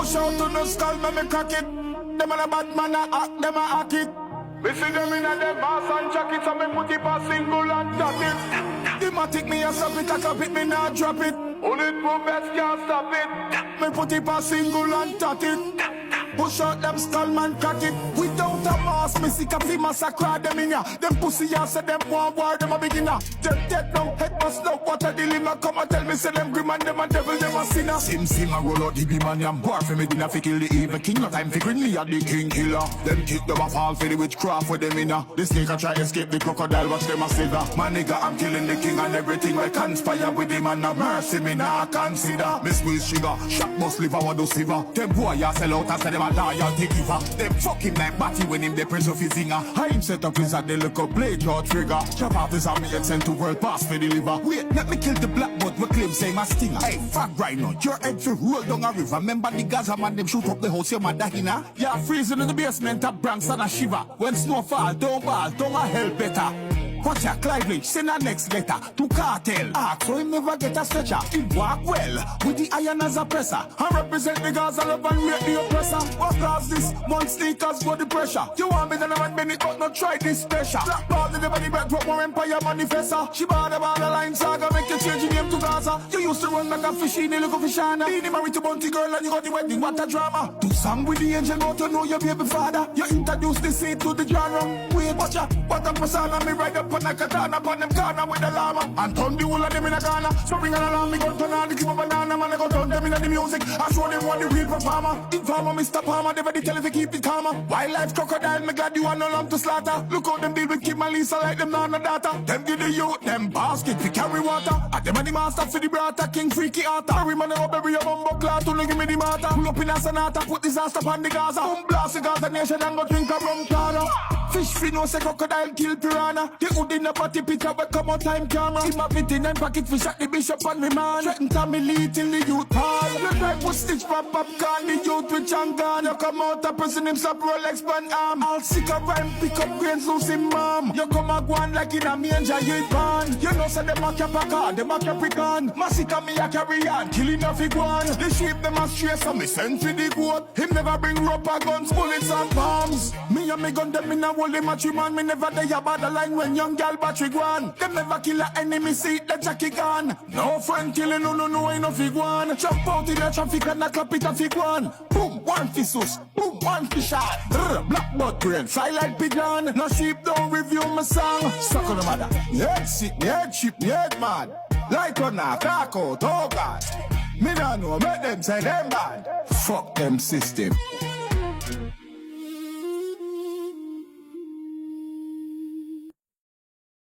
Push out to the skull, me crack it. Them a bad man, a act, them a hack it. Me see them in a them mask and jacket, so me put it a single and dot it. Them a take me a stop it, a cup it, me not drop it. Bulletproof vest can't stop it. Me put it a single and dot it. Push out them skull man crack it. Without a mask, me sick of the massacre them in ya. Them pussy ass say them want war, them a beginner. Them dead now, head must know what a dilemma. Come and tell me say them grim and them a devil, them a sinner. Sim a roll out the beam and yam war for me dinner fi kill the evil king. No time fi grin me a the king killer. Them kick them a fall for the witchcraft for them inna. The snake a try escape the crocodile, watch them a slither. My nigga I'm killing the king and everything I conspire with him and no mercy me nah consider. Me squeeze sugar, shot bust liver what do silver. Them boy ya sell out and say them a loyalty giver. Them fuck him like batty when him the prince of his zinger. I him set up his at the look up blade or trigger. Chop off his army and send to world pass for the liver. Wait, let me kill the black boat, my claim say my stinger. Hey, fuck right now, your head fi roll down a river. Remember the Gaza man, them shoot up the house, your mother hina. Yeah, freezing in the basement of Bronx and a shiver. When snow fall, don't ball, don't a hell better. Watch ya, Clive Lynch, send a next letter to Cartel. Ask so he never get a stretcher. He walk well, with the iron as a presser. I represent the Gaza love and rate the oppressor. What cause this? Month sneakers for the pressure. You want me to never bend it, but not try this pressure. Black ball in the body back, what more empire manifesta. She bought the line saga, make you change your name to Gaza. You used to run like a fish in the look of Shana. Being married to Bounty Girl and you got the wedding, what a drama. Do song with the angel, but you know your baby father. You introduce the seed to the genre. Wait, watch ya, what a persona, me ride up on a katana, upon them corner with the llama. And turn the whole of them in a Ghana. So bring an alarm, me gun turn on the keep a banana. Man, I go turn them in the music. I show them what the real performer. Informer, Mr. Palmer, never the tell if you keep it calmer. Wildlife crocodile, me glad you are no lamb to slaughter. Look how them deal with Kim and Lisa like them nana data. Them give the youth, them basket, we carry water. At them and the master for the brata, king freaky arta. Every man I bury a bumbo clout to give me the matter. Pull up in a sonata, put disaster upon the Gaza. Blast the Gaza nation and go drink a rum clara. Fish free no say crocodile kill piranha. The hood in the party picture we come out time camera. Him a fit in and pocket fish at the bishop and me man. Threaten Tommy Lee till the youth hall. Look like what stitch pop popcorn. The youth with Changan. You come out a person him stop Rolex band arm. All sick of rhyme pick up grains loose him mom. You come a go on like in a manger you pan. You know say them a cap a car, them a capricorn. Massacre me a carry on, killing a fig one. The sheep them a stray so me send for the goat. Him never bring rubber guns, bullets and bombs. Me and me gun them in a holy matchy man. Me never day about the line when young gal battery gone. Them never kill a enemy, see the Jackie gone. No friend killing, no, ain't no fig one. Jump out in the traffic and a clap it a fig one. Boom, one fissus, boom, one fish shot. Black butt brain, fly like pigeon. No sheep don't review my song. Suck on the mother. Head sick, head cheap, head mad. Light on a crack out, oh God. Me nah know, make them say them bad. Fuck them system.